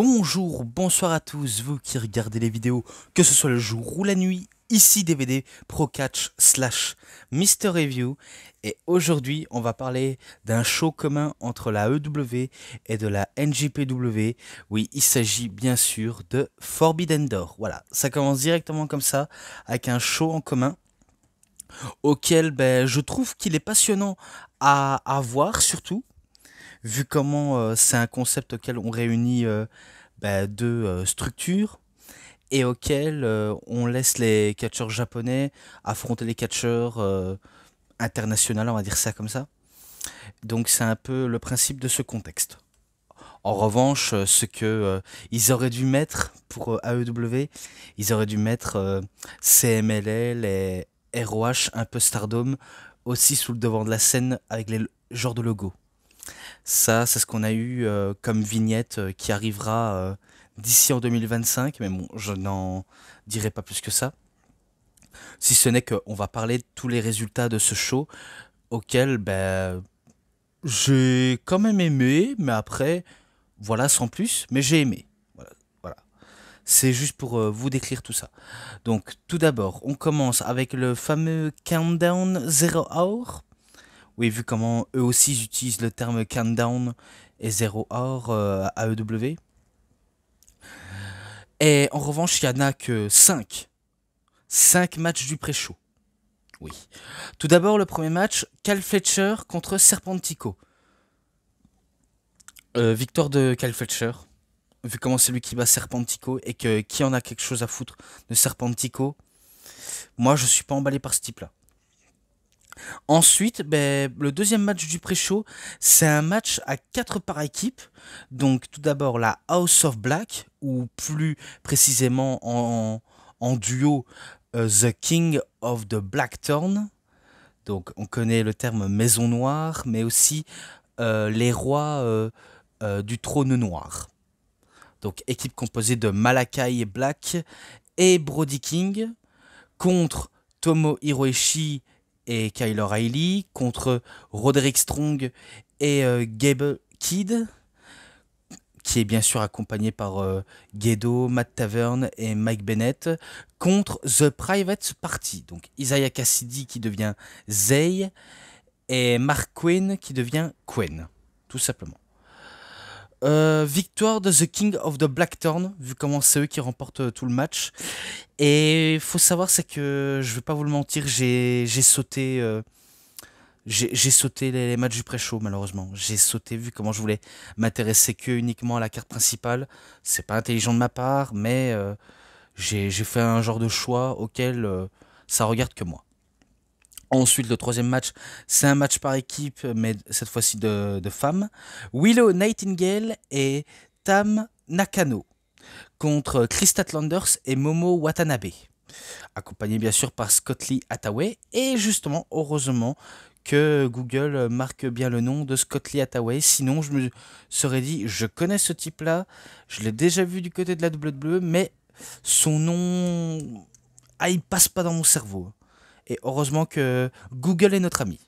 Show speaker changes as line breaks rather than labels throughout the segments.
Bonjour, bonsoir à tous, vous qui regardez les vidéos, que ce soit le jour ou la nuit, ici DVD Pro Catch slash Mister Review, et aujourd'hui on va parler d'un show commun entre la EW et de la NJPW. Oui, il s'agit bien sûr de Forbidden Door. Voilà, ça commence directement comme ça, avec un show en commun, auquel je trouve qu'il est passionnant à voir surtout, vu comment c'est un concept auquel on réunit deux structures et auquel on laisse les catcheurs japonais affronter les catcheurs internationaux, on va dire ça comme ça. Donc c'est un peu le principe de ce contexte. En revanche, ce que ils auraient dû mettre pour AEW, ils auraient dû mettre CMLL et ROH, un peu Stardom, aussi sous le devant de la scène avec les genres de logos. Ça, c'est ce qu'on a eu comme vignette qui arrivera d'ici en 2025, mais bon, je n'en dirai pas plus que ça. Si ce n'est qu'on va parler de tous les résultats de ce show, auquel j'ai quand même aimé, mais après, voilà, sans plus, mais j'ai aimé. Voilà, voilà. C'est juste pour vous décrire tout ça. Donc, tout d'abord, on commence avec le fameux Countdown Zero Hour. Oui, vu comment eux aussi ils utilisent le terme countdown et zero hour à AEW. Et en revanche, il n'y en a que 5. 5 matchs du pré-show. Oui. Tout d'abord, le premier match, Cal Fletcher contre Serpentico. Victoire de Cal Fletcher. Vu comment c'est lui qui bat Serpentico et que qui en a quelque chose à foutre de Serpentico. Moi, je suis pas emballé par ce type-là. Ensuite, le deuxième match du pré-show, c'est un match à 4 par équipe. Donc tout d'abord la House of Black, ou plus précisément en duo The King of the Blackthorn. Donc on connaît le terme Maison Noire, mais aussi les rois du trône noir. Donc équipe composée de Malakai Black et Brody King contre Tomo Hiroshi et Kyle O'Reilly, contre Roderick Strong et Gable Kidd, qui est bien sûr accompagné par Gedo, Matt Tavern et Mike Bennett, contre The Private Party, donc Isaiah Cassidy qui devient Zay et Mark Quinn qui devient Quen, tout simplement. Victoire de The King of the Blackthorn, vu comment c'est eux qui remportent tout le match. Et faut savoir, c'est que je vais pas vous le mentir, j'ai sauté, j'ai sauté les matchs du pré-show malheureusement. J'ai sauté vu comment je voulais m'intéresser que uniquement à la carte principale. C'est pas intelligent de ma part, mais j'ai fait un genre de choix auquel ça regarde que moi. Ensuite, le troisième match, c'est un match par équipe, mais cette fois-ci de femmes. Willow Nightingale et Tam Nakano contre Chris Statlanders et Momo Watanabe, accompagné bien sûr par Scott Lee Hathaway. Et justement, heureusement que Google marque bien le nom de Scott Lee Hathaway, sinon je me serais dit, je connais ce type-là, je l'ai déjà vu du côté de la WWE, mais son nom, il passe pas dans mon cerveau. Et heureusement que Google est notre ami.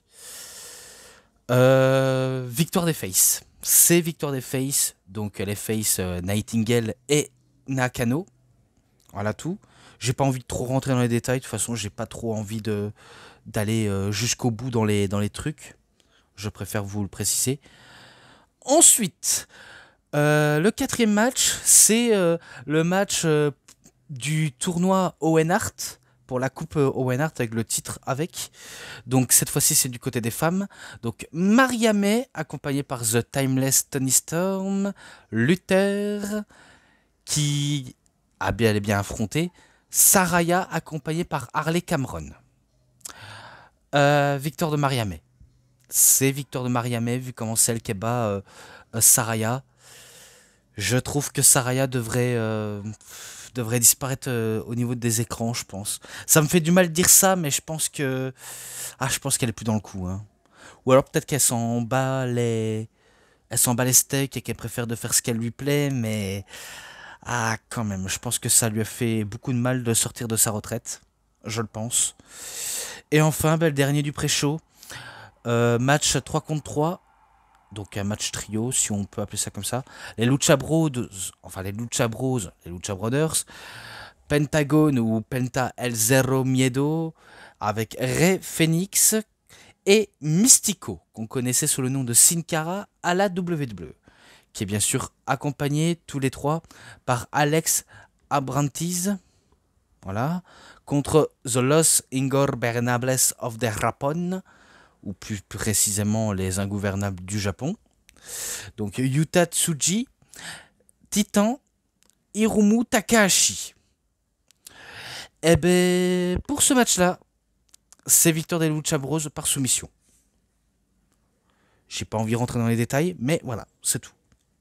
Victoire des Faces. C'est victoire des Faces. Donc les Faces Nightingale et Nakano. Voilà tout. J'ai pas envie de trop rentrer dans les détails. De toute façon, j'ai pas trop envie d'aller jusqu'au bout dans les trucs. Je préfère vous le préciser. Ensuite, le quatrième match, c'est le match du tournoi Owen Hart pour la coupe Owen Hart avec le titre avec. Donc cette fois-ci c'est du côté des femmes. Donc Maria May accompagnée par The Timeless Tony Storm, Luther qui a bien et bien affronté Saraya accompagnée par Harley Cameron. Victoire de Maria May. C'est victoire de Maria May vu comment c'est elle qui bat Saraya. Je trouve que Saraya devrait disparaître au niveau des écrans, je pense. Ça me fait du mal de dire ça, mais je pense que je pense qu'elle est plus dans le coup, hein. Ou alors peut-être qu'elle s'en bat les steaks et qu'elle préfère de faire ce qu'elle lui plaît, mais quand même, je pense que ça lui a fait beaucoup de mal de sortir de sa retraite, je le pense. Et enfin, le dernier du pré-show, match 3 contre 3. donc un match trio, si on peut appeler ça comme ça. Les Lucha Bros, enfin les Lucha Bros, les Lucha Brothers, Pentagon ou Penta El Zero Miedo, avec Rey Fénix et Mystico, qu'on connaissait sous le nom de Sin Cara à la WWE, qui est bien sûr accompagné tous les trois par Alex Abrantes, voilà, contre The Los Ingobernables of the Japón, ou plus précisément les ingouvernables du Japon. Donc Yuta Tsuji, Titan, Hiromu Takahashi. Et ben pour ce match-là, c'est victoire des Lucha Bros par soumission. J'ai pas envie de rentrer dans les détails, mais voilà, c'est tout.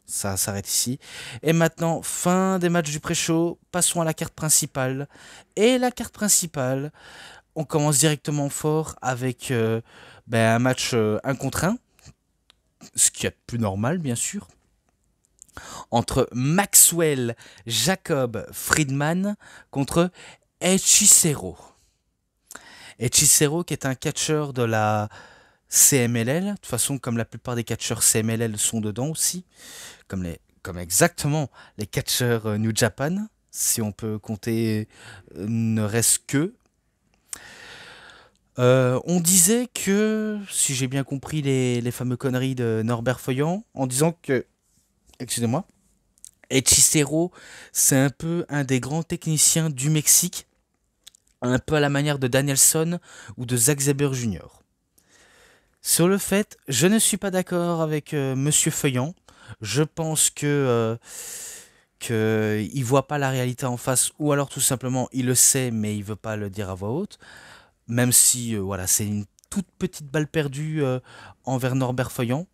Ça s'arrête ici. Et maintenant, fin des matchs du pré-show, passons à la carte principale. Et la carte principale, on commence directement fort avec un match 1 contre 1, ce qui est plus normal bien sûr, entre Maxwell Jacob Friedman contre Hechicero. Hechicero qui est un catcheur de la CMLL, de toute façon comme la plupart des catcheurs CMLL sont dedans aussi, comme exactement les catcheurs New Japan, si on peut compter ne reste que. On disait que, si j'ai bien compris les fameux conneries de Norbert Feuillant, en disant que, excusez-moi, Hechicero, c'est un peu un des grands techniciens du Mexique, un peu à la manière de Danielson ou de Zack Sabre Jr. Sur le fait, je ne suis pas d'accord avec Monsieur Feuillant. Je pense que il voit pas la réalité en face, ou alors tout simplement il le sait mais il veut pas le dire à voix haute. Même si voilà, c'est une toute petite balle perdue envers Norbert Feuillant.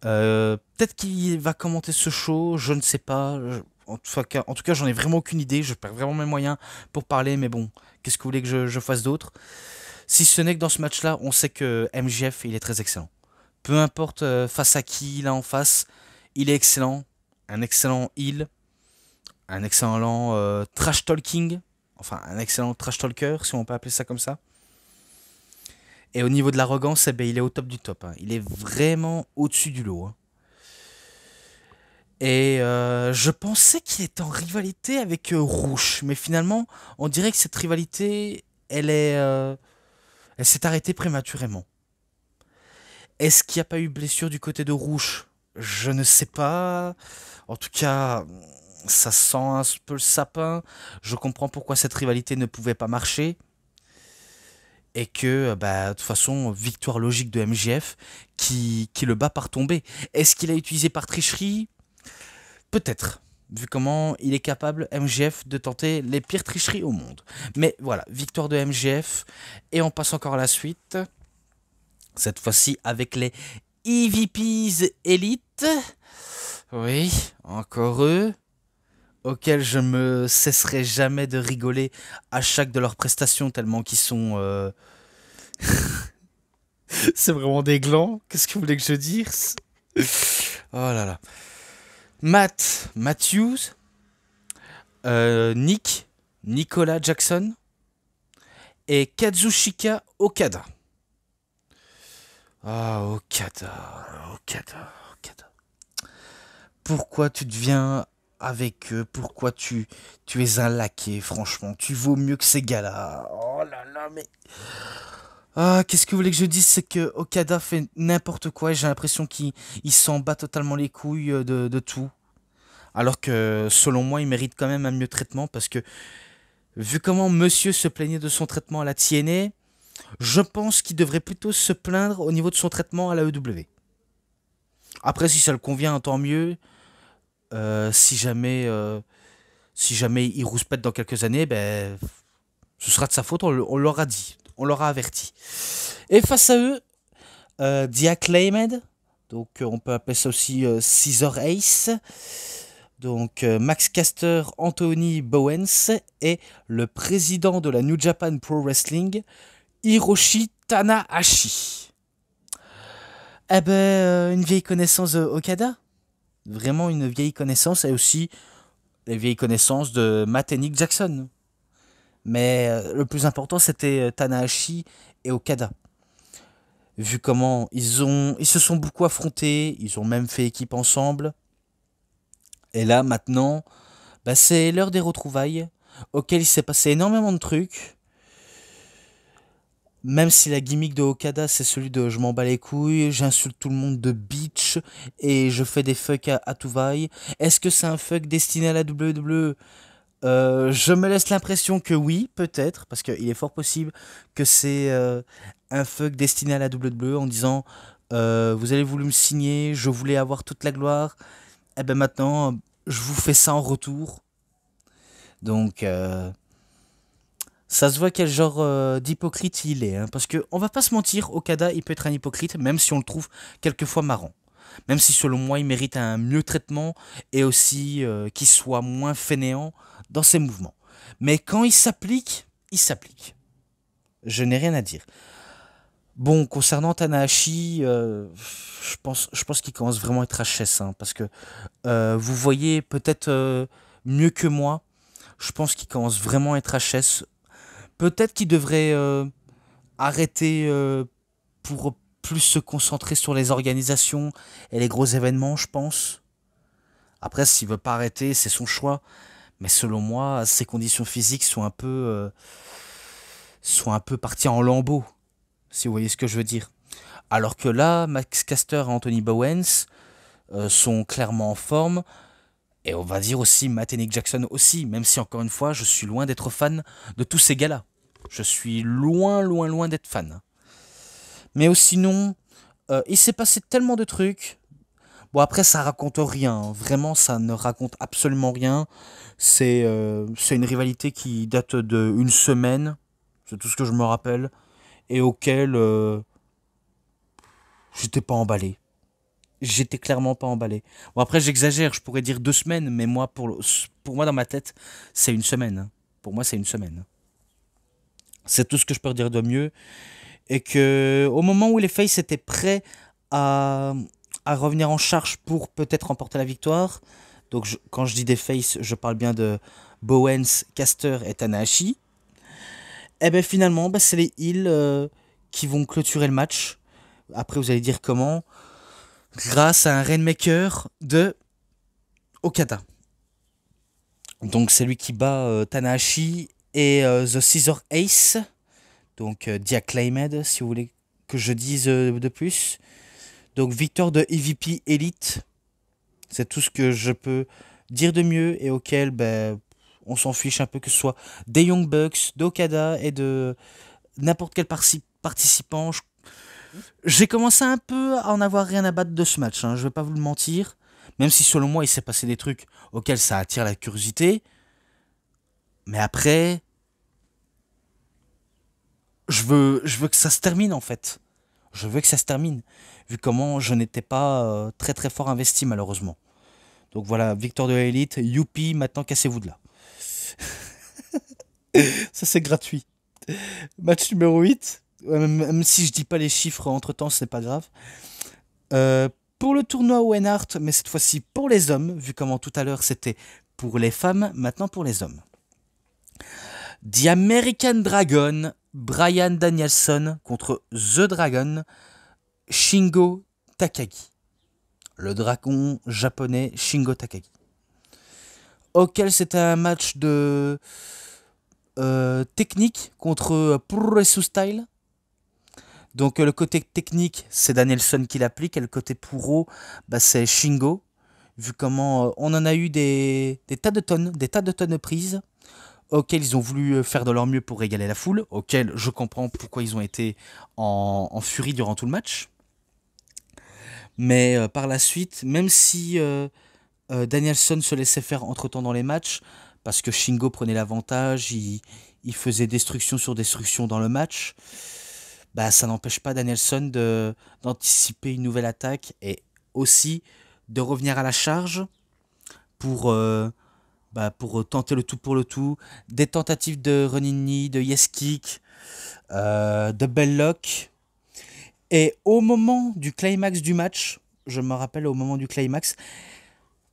Peut-être qu'il va commenter ce show, je ne sais pas. En tout cas, j'en ai vraiment aucune idée. Je perds vraiment mes moyens pour parler, mais bon, qu'est-ce que vous voulez que je fasse d'autre? Si ce n'est que dans ce match-là, on sait que MJF, il est très excellent. Peu importe face à qui il a en face, il est excellent. Un excellent heel, un excellent trash talking, enfin un excellent trash talker, si on peut appeler ça comme ça. Et au niveau de l'arrogance, il est au top du top. Hein. Il est vraiment au-dessus du lot. Hein. Et je pensais qu'il était en rivalité avec Rouge, mais finalement, on dirait que cette rivalité, elle s'est arrêtée prématurément. Est-ce qu'il n'y a pas eu blessure du côté de Rouge? Je ne sais pas. En tout cas, ça sent un peu le sapin. Je comprends pourquoi cette rivalité ne pouvait pas marcher. Et que, de toute façon, victoire logique de MJF qui le bat par tombée. Est-ce qu'il a utilisé par tricherie? Peut-être. Vu comment il est capable, MJF, de tenter les pires tricheries au monde. Mais voilà, victoire de MJF. Et on passe encore à la suite. Cette fois-ci avec les EVPs Elite. Oui, encore eux. Auxquels je me cesserai jamais de rigoler à chaque de leurs prestations tellement qu'ils sont... C'est vraiment des glands. Qu'est-ce que vous voulez que je dise? Oh là là. Matthews, Nicolas Jackson et Kazushika Okada. Ah, Okada. Pourquoi tu deviens avec eux? Pourquoi tu es un laquais, franchement? Tu vaux mieux que ces gars-là. Oh là là, mais... Ah, qu'est-ce que vous voulez que je dise? C'est que Okada fait n'importe quoi et j'ai l'impression qu'il s'en bat totalement les couilles de tout. Alors que, selon moi, il mérite quand même un mieux traitement parce que, vu comment monsieur se plaignait de son traitement à la TNA, je pense qu'il devrait plutôt se plaindre au niveau de son traitement à la EW. Après, si ça le convient, tant mieux. Si jamais il rouspète dans quelques années, ce sera de sa faute, on l'aura dit, on l'aura averti. Et face à eux, The Acclaimed, donc on peut appeler ça aussi Scissor Ace, donc Max Caster, Anthony Bowens et le président de la New Japan Pro Wrestling, Hiroshi Tanahashi. Une vieille connaissance de Okada. Vraiment une vieille connaissance et aussi les vieilles connaissances de Matt et Nick Jackson. Mais le plus important, c'était Tanahashi et Okada. vu comment ils se sont beaucoup affrontés, ils ont même fait équipe ensemble. Et là, maintenant, bah, c'est l'heure des retrouvailles, auquel il s'est passé énormément de trucs. Même si la gimmick de Okada, c'est celui de je m'en bats les couilles, j'insulte tout le monde de bitch et je fais des fucks à tout vaille. Est-ce que c'est un fuck destiné à la WWE? Je me laisse l'impression que oui, peut-être, parce qu'il est fort possible que c'est un fuck destiné à la WWE en disant vous avez voulu me signer, je voulais avoir toute la gloire, et ben maintenant je vous fais ça en retour. Donc ça se voit quel genre d'hypocrite il est, hein, parce que on va pas se mentir, Okada il peut être un hypocrite même si on le trouve quelquefois marrant. Même si selon moi il mérite un mieux traitement et aussi qu'il soit moins fainéant dans ses mouvements. Mais quand il s'applique, il s'applique. Je n'ai rien à dire. Bon, concernant Tanahashi, je pense qu'il commence vraiment à être HS, hein, parce que vous voyez peut-être mieux que moi, je pense qu'il commence vraiment à être HS. Peut-être qu'il devrait arrêter pour plus se concentrer sur les organisations et les gros événements, je pense. Après, s'il veut pas arrêter, c'est son choix. Mais selon moi, ses conditions physiques sont un peu parties en lambeaux, si vous voyez ce que je veux dire. Alors que là, Max Caster et Anthony Bowens sont clairement en forme. Et on va dire aussi Matt et Nick Jackson aussi, même si encore une fois, je suis loin d'être fan de tous ces gars-là. Je suis loin, loin, loin d'être fan. Mais sinon, il s'est passé tellement de trucs. Bon, après, ça raconte rien, hein. Vraiment, ça ne raconte absolument rien. C'est une rivalité qui date de une semaine. C'est tout ce que je me rappelle. Et auquel j'étais pas emballé. J'étais clairement pas emballé. Bon, après, j'exagère. Je pourrais dire 2 semaines. Mais moi, pour moi, dans ma tête, c'est une semaine, hein. Pour moi, c'est une semaine. C'est tout ce que je peux dire de mieux. Et que au moment où les Faces étaient prêts à, à revenir en charge pour peut-être remporter la victoire, donc quand je dis des Faces, je parle bien de Bowens, Caster et Tanahashi, et bien finalement, bah, c'est les Heels qui vont clôturer le match. Après, vous allez dire comment? Grâce à un Rainmaker de Okada. Donc c'est lui qui bat Tanahashi et The Scissor Ace. Donc The Acclaimed, si vous voulez que je dise de plus. Donc victoire de EVP Elite. C'est tout ce que je peux dire de mieux et auquel ben, on s'en fiche un peu que ce soit des Young Bucks, d'Okada et de n'importe quel participant. J'ai commencé un peu à en avoir rien à battre de ce match, hein, je vais pas vous le mentir. Même si selon moi il s'est passé des trucs auxquels ça attire la curiosité. Mais après, je veux que ça se termine en fait. Je veux que ça se termine. Vu comment je n'étais pas très très fort investi malheureusement. Donc voilà, victoire de l'élite, youpi, maintenant cassez-vous de là. Ça c'est gratuit. Match numéro 8. Même si je dis pas les chiffres entre temps, c'est pas grave. Pour le tournoi Owen Hart, mais cette fois-ci pour les hommes, vu comment tout à l'heure c'était pour les femmes, maintenant pour les hommes. The American Dragon, Bryan Danielson contre The Dragon, Shingo Takagi. Le dragon japonais Shingo Takagi. Auquel c'était un match de technique contre Puroresu Style. Donc le côté technique, c'est Danielson qui l'applique, et le côté Puro, bah, c'est Shingo. Vu comment on en a eu des tas de tonnes, des tas de tonnes de prises, auxquelles ils ont voulu faire de leur mieux pour régaler la foule, auxquelles je comprends pourquoi ils ont été en furie durant tout le match. Mais par la suite, même si Danielson se laissait faire entre-temps dans les matchs, parce que Shingo prenait l'avantage, il faisait destruction sur destruction dans le match, bah, ça n'empêche pas Danielson d'anticiper une nouvelle attaque et aussi de revenir à la charge pour, pour tenter le tout pour le tout. Des tentatives de running knee, de yes kick, de bell lock. Et au moment du climax du match, je me rappelle au moment du climax,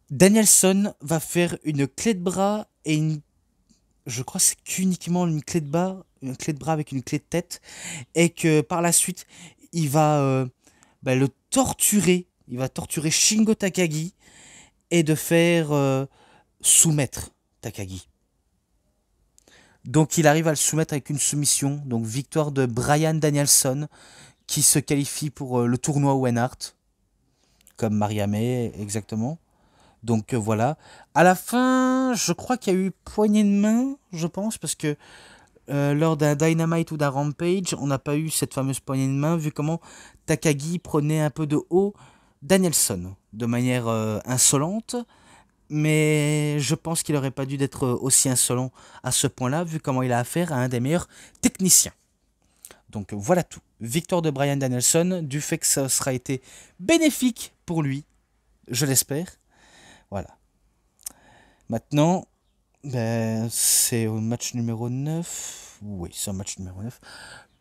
Danielson va faire une clé de bras et je crois que c'est qu'uniquement une clé de bras avec une clé de tête, et que par la suite il va le torturer. Il va torturer Shingo Takagi et de faire soumettre Takagi. Donc il arrive à le soumettre avec une soumission. Donc victoire de Bryan Danielson qui se qualifie pour le tournoi Owen Hart. Comme Mariamé, exactement. Donc voilà. À la fin, je crois qu'il y a eu poignée de main, je pense, parce que lors d'un Dynamite ou d'un Rampage, on n'a pas eu cette fameuse poignée de main, vu comment Takagi prenait un peu de haut Danielson, de manière insolente. Mais je pense qu'il n'aurait pas dû être aussi insolent à ce point-là, vu comment il a affaire à un des meilleurs techniciens. Donc voilà tout. Victoire de Bryan Danielson, du fait que ça sera été bénéfique pour lui, je l'espère. Voilà. Maintenant, c'est au match numéro 9. Oui, c'est au match numéro 9.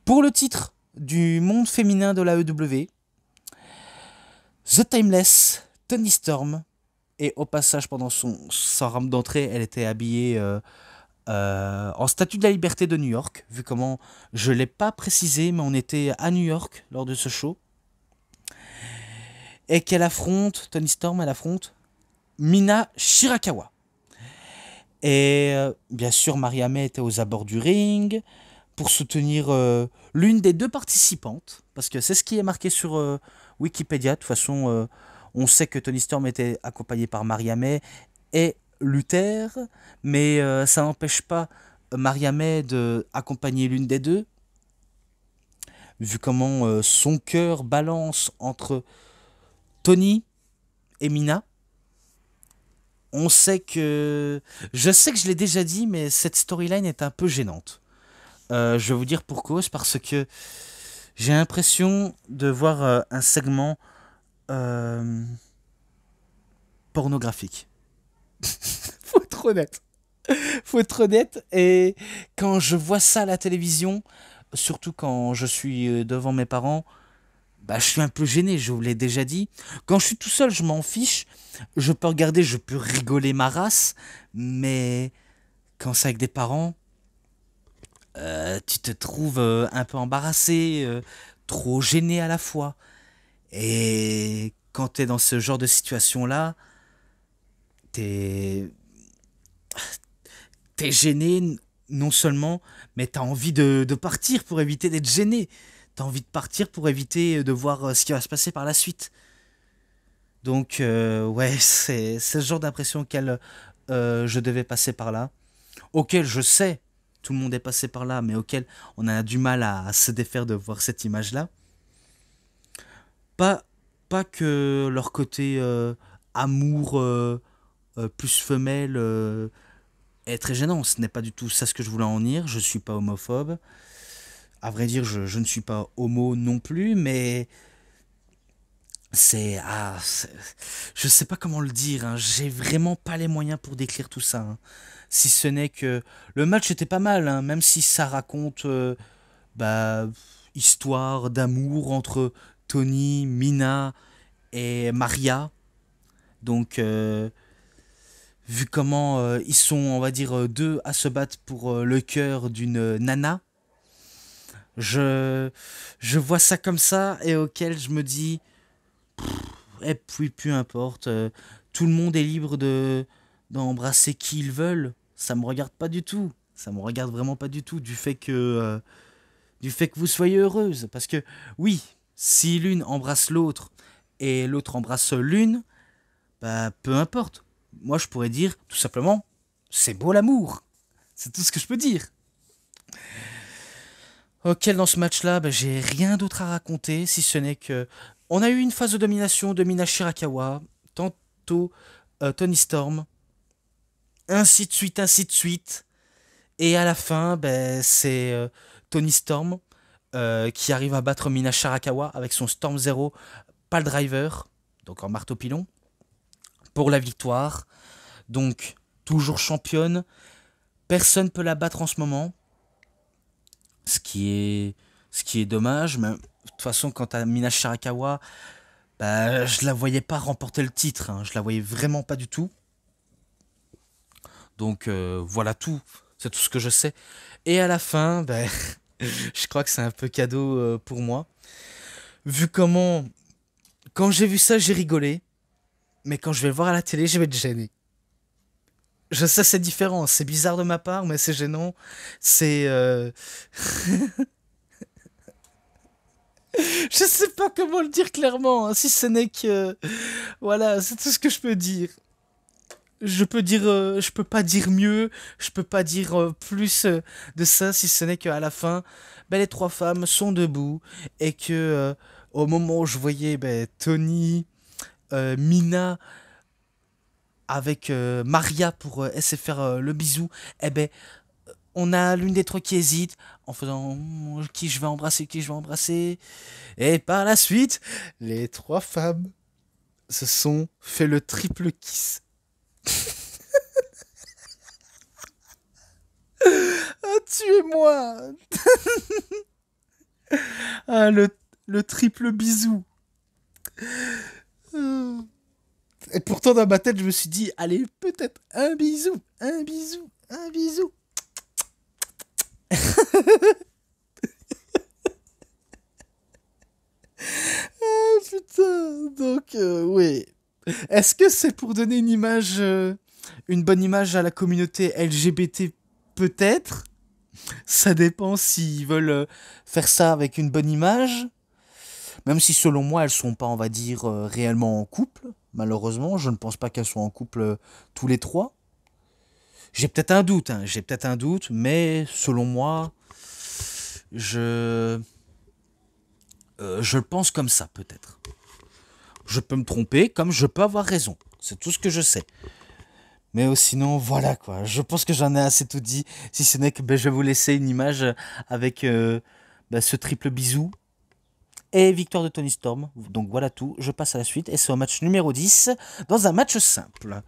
Pour le titre du monde féminin de la l'AEW, The Timeless, Toni Storm. Et au passage, pendant sa rampe d'entrée, elle était habillée en statue de la liberté de New York. Vu comment, je ne l'ai pas précisé, mais on était à New York lors de ce show. Et qu'elle affronte, Toni Storm, elle affronte Mina Shirakawa. Et bien sûr, Mariamé était aux abords du ring pour soutenir l'une des deux participantes. Parce que c'est ce qui est marqué sur Wikipédia. De toute façon, on sait que Toni Storm était accompagnée par Mariamé et Luther. Mais ça n'empêche pas Mariamé d'accompagner l'une des deux. Vu comment son cœur balance entre Toni et Mina. On sait que... Je sais que je l'ai déjà dit, mais cette storyline est un peu gênante. Je vais vous dire pour cause, parce que j'ai l'impression de voir un segment pornographique. Faut être honnête. Faut être honnête. Et quand je vois ça à la télévision, surtout quand je suis devant mes parents, je suis un peu gêné, je vous l'ai déjà dit. Quand je suis tout seul, je m'en fiche. Je peux regarder, je peux rigoler ma race. Mais quand c'est avec des parents, tu te trouves un peu embarrassé, trop gêné à la fois. Et quand t'es dans ce genre de situation-là, t'es, t'es gêné non seulement, mais t'as envie de partir pour éviter d'être gêné. T'as envie de partir pour éviter de voir ce qui va se passer par la suite. Donc, ouais, c'est ce genre d'impression auquel je devais passer par là. Auquel je sais, tout le monde est passé par là, mais auquel on a du mal à se défaire de voir cette image-là. Pas, pas que leur côté amour plus femelle est très gênant. Ce n'est pas du tout ça ce que je voulais en dire. Je suis pas homophobe. À vrai dire, je ne suis pas homo non plus, mais je sais pas comment le dire, hein. J'ai vraiment pas les moyens pour décrire tout ça, hein. Si ce n'est que le match était pas mal, hein, même si ça raconte bah, histoire d'amour entre Tony, Mina et Maria. Donc, vu comment ils sont, on va dire, deux à se battre pour le cœur d'une nana, je, je vois ça comme ça et auquel je me dis, et puis peu importe, tout le monde est libre d'embrasser qui ils veulent. Ça me regarde pas du tout. Ça me regarde vraiment pas du tout du fait que vous soyez heureuse. Parce que oui, si l'une embrasse l'autre et l'autre embrasse l'une, bah peu importe. Moi je pourrais dire tout simplement, c'est beau l'amour. C'est tout ce que je peux dire. Ok, dans ce match-là, j'ai rien d'autre à raconter, si ce n'est que on a eu une phase de domination de Mina Shirakawa, tantôt Toni Storm, ainsi de suite, ainsi de suite. Et à la fin, c'est Toni Storm qui arrive à battre Mina Shirakawa avec son Storm Zero Pal Driver, donc en marteau pilon, pour la victoire. Donc, toujours championne. Personne ne peut la battre en ce moment. Ce qui est dommage, mais de toute façon, quant à Mina Shirakawa, je la voyais pas remporter le titre, hein. Je la voyais vraiment pas du tout. Donc voilà tout, c'est tout ce que je sais. Et à la fin, je crois que c'est un peu cadeau pour moi. Vu comment... Quand j'ai vu ça, j'ai rigolé. Mais quand je vais le voir à la télé, je vais être gêné. Je sais, c'est différent. C'est bizarre de ma part, mais c'est gênant. C'est... Je sais pas comment le dire clairement, hein, si ce n'est que... Voilà, c'est tout ce que je peux dire. Je peux dire... je peux pas dire mieux. Je peux pas dire plus de ça, si ce n'est qu'à la fin, ben, les trois femmes sont debout. Et que... au moment où je voyais ben, Tony, Mina avec Maria pour essayer de faire le bisou, eh ben, on a l'une des trois qui hésite en faisant qui je vais embrasser, qui je vais embrasser. Et par la suite, les trois femmes se sont fait le triple kiss. Ah, tuez-moi. Ah, le triple bisou. Et pourtant, dans ma tête, je me suis dit, allez, peut-être un bisou, un bisou, un bisou. Ah, putain, donc, oui. Est-ce que c'est pour donner une image, une bonne image à la communauté LGBT? Peut-être. Ça dépend s'ils veulent faire ça avec une bonne image. Même si selon moi, elles sont pas, on va dire, réellement en couple. Malheureusement, je ne pense pas qu'elles soient en couple tous les trois. J'ai peut-être un doute, hein, j'ai peut-être un doute, mais selon moi, je, je le pense comme ça, peut-être. Je peux me tromper, comme je peux avoir raison. C'est tout ce que je sais. Mais sinon, voilà quoi. Je pense que j'en ai assez tout dit. Si ce n'est que ben, je vais vous laisser une image avec ben, ce triple bisou. Et victoire de Tony Storm. Donc voilà tout. Je passe à la suite. Et c'est au match numéro 10. Dans un match simple.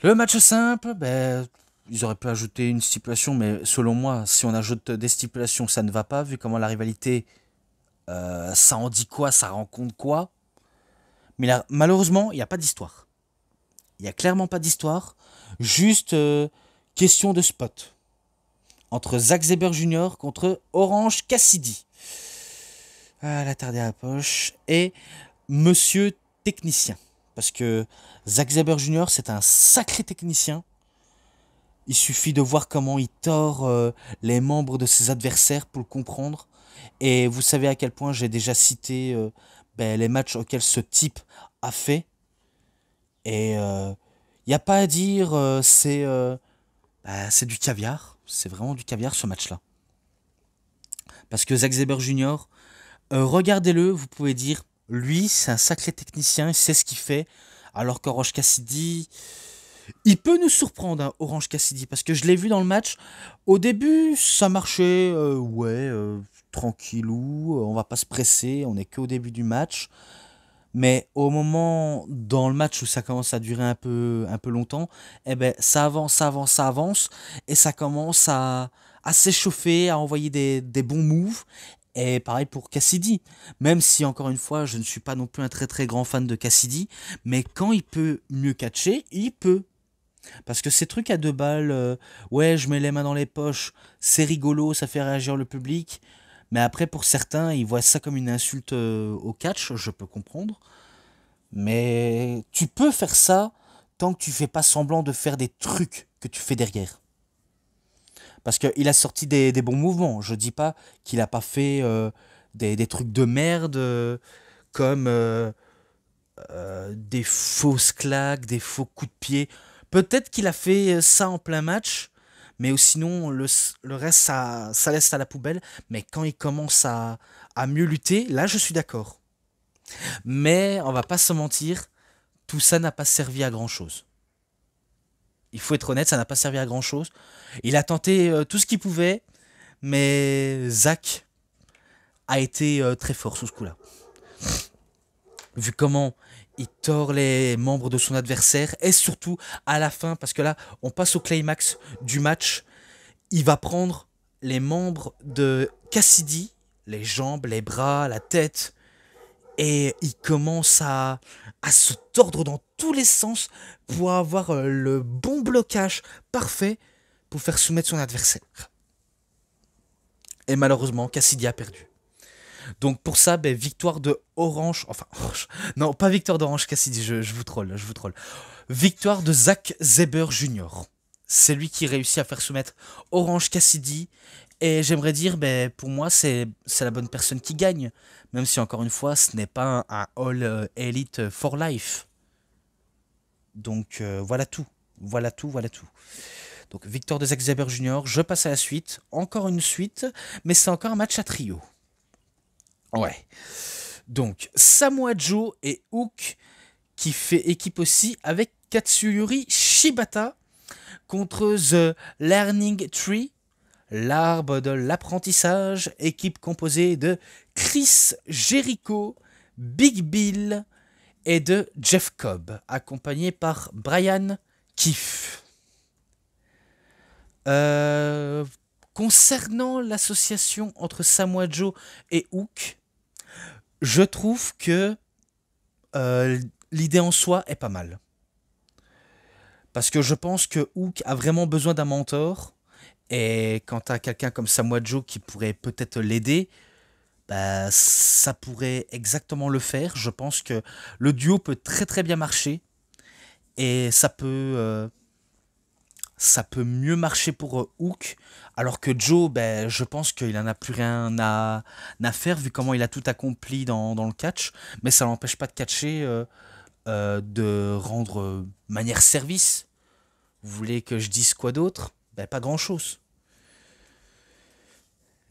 Le match simple, ben, ils auraient pu ajouter une stipulation. Mais selon moi, si on ajoute des stipulations, ça ne va pas. Vu comment la rivalité, ça en dit quoi, ça rencontre quoi. Mais là, malheureusement, il n'y a pas d'histoire. Il n'y a clairement pas d'histoire. Juste question de spot. Entre Zack Sabre Jr. contre Orange Cassidy. Ah, la tardée à la poche. Et Monsieur Technicien. Parce que Zack Sabre Jr. c'est un sacré technicien. Il suffit de voir comment il tord les membres de ses adversaires pour le comprendre. Et vous savez à quel point j'ai déjà cité ben, les matchs auxquels ce type a fait. Et il n'y a pas à dire, bah, c'est du caviar. C'est vraiment du caviar ce match-là. Parce que Zack Sabre Jr., regardez-le, vous pouvez dire, lui, c'est un sacré technicien, il sait ce qu'il fait. Alors qu'Orange Cassidy, il peut nous surprendre, hein, Orange Cassidy, parce que je l'ai vu dans le match. Au début, ça marchait, ouais, tranquillou, on va pas se presser, on est qu'au début du match. Mais au moment dans le match où ça commence à durer un peu longtemps, eh ben, ça avance, ça avance, ça avance, et ça commence à s'échauffer, à envoyer des bons moves. Et pareil pour Cassidy. Même si, encore une fois, je ne suis pas non plus un très très grand fan de Cassidy, mais quand il peut mieux catcher, il peut. Parce que ces trucs à deux balles, ouais, je mets les mains dans les poches, c'est rigolo, ça fait réagir le public. Mais après, pour certains, ils voient ça comme une insulte au catch, je peux comprendre. Mais tu peux faire ça tant que tu fais pas semblant de faire des trucs que tu fais derrière. Parce qu'il a sorti des bons mouvements. Je dis pas qu'il a pas fait des trucs de merde comme des fausses claques, des faux coups de pied. Peut-être qu'il a fait ça en plein match, mais sinon le reste ça laisse à la poubelle. Mais quand il commence à mieux lutter, là je suis d'accord. Mais on va pas se mentir, tout ça n'a pas servi à grand chose. Il faut être honnête, ça n'a pas servi à grand chose. Il a tenté tout ce qu'il pouvait, mais Zach a été très fort sous ce coup-là. Vu comment il tord les membres de son adversaire, et surtout à la fin, parce que là, on passe au climax du match, il va prendre les membres de Cassidy, les jambes, les bras, la tête, et il commence à se tordre dans tous les sens pour avoir le bon blocage parfait pour faire soumettre son adversaire. Et malheureusement, Cassidy a perdu. Donc pour ça, ben, victoire de Orange, enfin, non, pas victoire d'Orange Cassidy, je vous troll, je vous troll. Victoire de Zack Sabre Jr. C'est lui qui réussit à faire soumettre Orange Cassidy. Et j'aimerais dire, ben, pour moi, c'est la bonne personne qui gagne. Même si, encore une fois, ce n'est pas un All Elite for Life. Donc voilà tout. Voilà tout, voilà tout. Donc victoire de Zack Sabre Jr. Je passe à la suite. Encore une suite, mais c'est encore un match à trio. Ouais. Donc Samoa Joe et Hook qui fait équipe aussi avec Katsuyori Shibata contre The Learning Tree, l'arbre de l'apprentissage, équipe composée de Chris Jericho, Big Bill et de Jeff Cobb, accompagné par Brian Keefe. Concernant l'association entre Samoa Joe et Hook, je trouve que l'idée en soi est pas mal. Parce que je pense que Hook a vraiment besoin d'un mentor. Et quand tu as quelqu'un comme Samoa Joe qui pourrait peut-être l'aider, bah, ça pourrait exactement le faire. Je pense que le duo peut très très bien marcher. Et ça peut mieux marcher pour Hook. Alors que Joe, ben, je pense qu'il n'en a plus rien à faire vu comment il a tout accompli dans le catch. Mais ça l'empêche pas de catcher, de rendre manière service. Vous voulez que je dise quoi d'autre? Ben, pas grand-chose.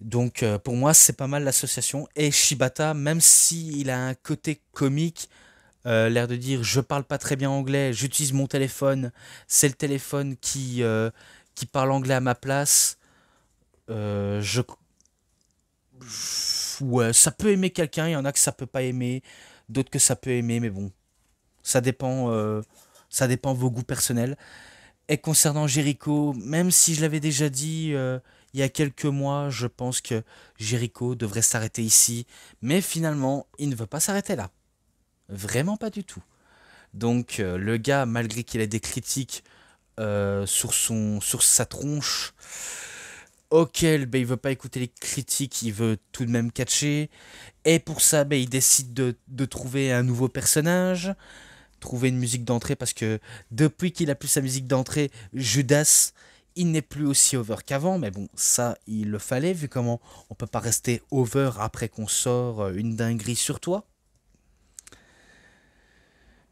Donc pour moi, c'est pas mal l'association. Et Shibata, même s'il a un côté comique, l'air de dire je parle pas très bien anglais, j'utilise mon téléphone, c'est le téléphone qui parle anglais à ma place. Euh, je... Ouais, ça peut aimer quelqu'un, il y en a que ça peut pas aimer, d'autres que ça peut aimer, mais bon, ça dépend vos goûts personnels. Et concernant Jericho, même si je l'avais déjà dit il y a quelques mois, je pense que Jericho devrait s'arrêter ici, mais finalement, il ne veut pas s'arrêter là. Vraiment pas du tout. Donc le gars, malgré qu'il ait des critiques sur sa tronche, auquel ben, il veut pas écouter les critiques, il veut tout de même catcher. Et pour ça, ben, il décide de trouver un nouveau personnage, trouver une musique d'entrée, parce que depuis qu'il a plus sa musique d'entrée, Judas, il n'est plus aussi over qu'avant. Mais bon, ça, il le fallait, vu comment on peut pas rester over après qu'on sort une dinguerie sur toi.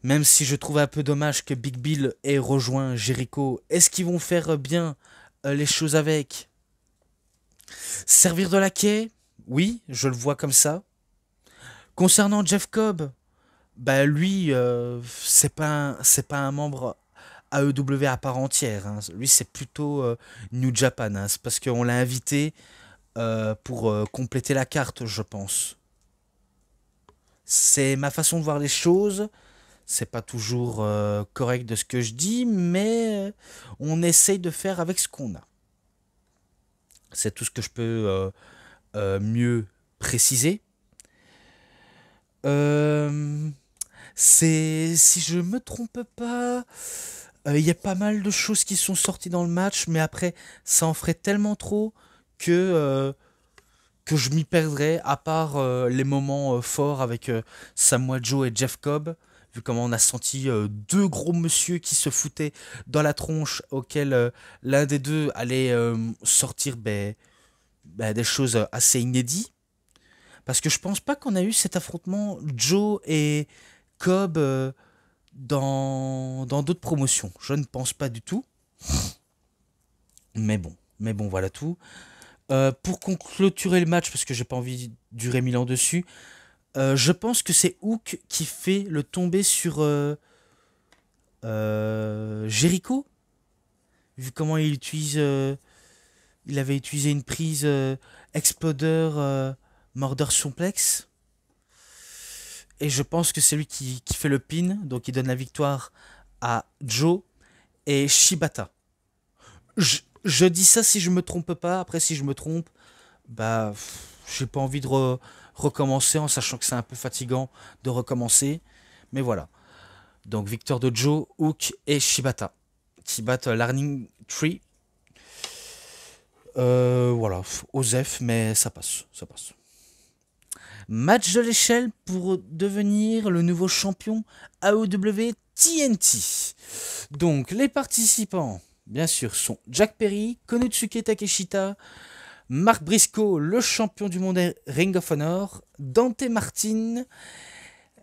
Même si je trouve un peu dommage que Big Bill ait rejoint Jericho, est-ce qu'ils vont faire bien les choses avec? Servir de laquais? Oui, je le vois comme ça. Concernant Jeff Cobb, bah lui, c'est pas un membre AEW à part entière, hein. Lui, c'est plutôt New Japan, hein. C'est parce qu'on l'a invité pour compléter la carte, je pense. C'est ma façon de voir les choses. C'est pas toujours correct de ce que je dis, mais on essaye de faire avec ce qu'on a. C'est tout ce que je peux mieux préciser. Euh, si je me trompe pas, il y a pas mal de choses qui sont sorties dans le match, mais après, ça en ferait tellement trop que je m'y perdrais, à part les moments forts avec Samoa Joe et Jeff Cobb, vu comment on a senti deux gros monsieur qui se foutaient dans la tronche, auquel l'un des deux allait sortir des choses assez inédites. Parce que je pense pas qu'on a eu cet affrontement Joe et Cobb dans d'autres promotions. Je ne pense pas du tout. Mais bon, voilà tout. Pour clôturer le match, parce que j'ai pas envie de durer 1000 ans dessus, je pense que c'est Hook qui fait le tomber sur Jericho, vu comment il avait utilisé une prise Exploder Murder Suplex. Et je pense que c'est lui qui fait le pin, donc il donne la victoire à Joe et Shibata. Je dis ça si je me trompe pas, après si je me trompe, bah j'ai pas envie de recommencer en sachant que c'est un peu fatigant de recommencer. Mais voilà. Donc victoire de Joe, Hook et Shibata qui battent Learning Tree. Voilà, Osef, mais ça passe, ça passe. Match de l'échelle pour devenir le nouveau champion AEW TNT. Donc les participants, bien sûr, sont Jack Perry, Konosuke Takeshita, Mark Briscoe, le champion du monde Ring of Honor, Dante Martin,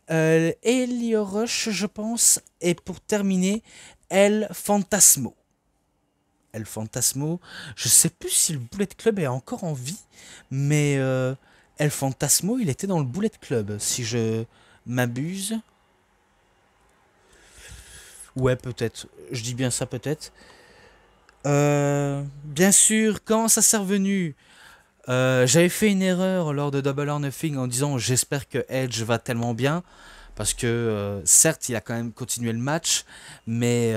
Elio Rush, je pense, et pour terminer, El Fantasmo. El Fantasmo, je sais plus si le Bullet Club est encore en vie, mais El Fantasmo, il était dans le Bullet Club, si je m'abuse. Ouais, peut-être, je dis bien ça peut-être. Bien sûr, quand ça s'est revenu, j'avais fait une erreur lors de Double or Nothing en disant j'espère que Edge va tellement bien. Parce que certes, il a quand même continué le match, mais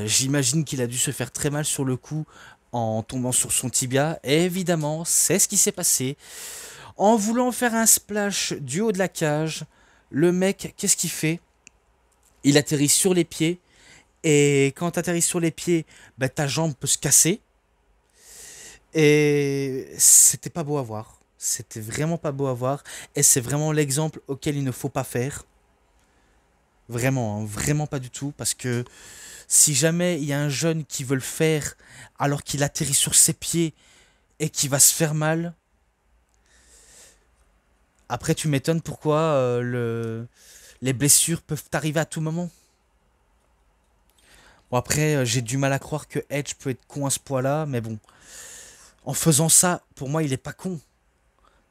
j'imagine qu'il a dû se faire très mal sur le coup en tombant sur son tibia. Et évidemment, c'est ce qui s'est passé. En voulant faire un splash du haut de la cage, le mec, qu'est-ce qu'il fait? Il atterrit sur les pieds. Et quand tu atterris sur les pieds, bah, ta jambe peut se casser. Et c'était pas beau à voir. C'était vraiment pas beau à voir. Et c'est vraiment l'exemple auquel il ne faut pas faire. Vraiment, hein, vraiment pas du tout. Parce que si jamais il y a un jeune qui veut le faire alors qu'il atterrit sur ses pieds et qui va se faire mal, après tu m'étonnes pourquoi les blessures peuvent arriver à tout moment. Bon après, j'ai du mal à croire que Edge peut être con à ce point-là, mais bon. En faisant ça, pour moi, il est pas con.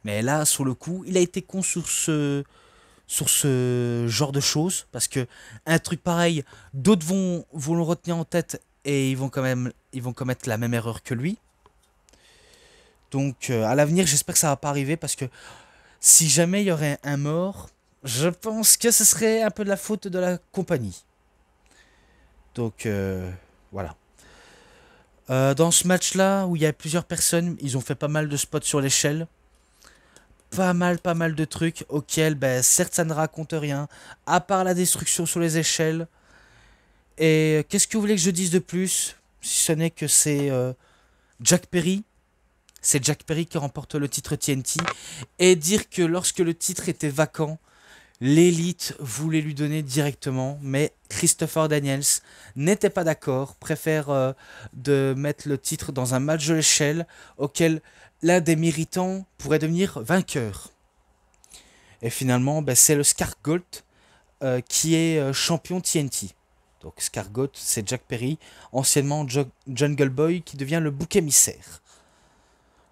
Mais là, sur le coup, il a été con sur ce genre de choses. Parce que un truc pareil, d'autres vont le retenir en tête et ils vont commettre la même erreur que lui. Donc, à l'avenir, j'espère que ça va pas arriver. Parce que si jamais il y aurait un mort, je pense que ce serait un peu de la faute de la compagnie. Donc, voilà. Dans ce match-là, où il y a plusieurs personnes, ils ont fait pas mal de spots sur l'échelle. Pas mal de trucs auxquels, ben, certes, ça ne raconte rien, à part la destruction sur les échelles. Et qu'est-ce que vous voulez que je dise de plus? Si ce n'est que c'est Jack Perry. C'est Jack Perry qui remporte le titre TNT. Et dire que lorsque le titre était vacant, l'élite voulait lui donner directement, mais Christopher Daniels n'était pas d'accord, préfère de mettre le titre dans un match de l'échelle auquel l'un des méritants pourrait devenir vainqueur. Et finalement, ben, c'est le Scargold qui est champion TNT. Donc Scargold, c'est Jack Perry, anciennement Jungle Boy, qui devient le bouc émissaire.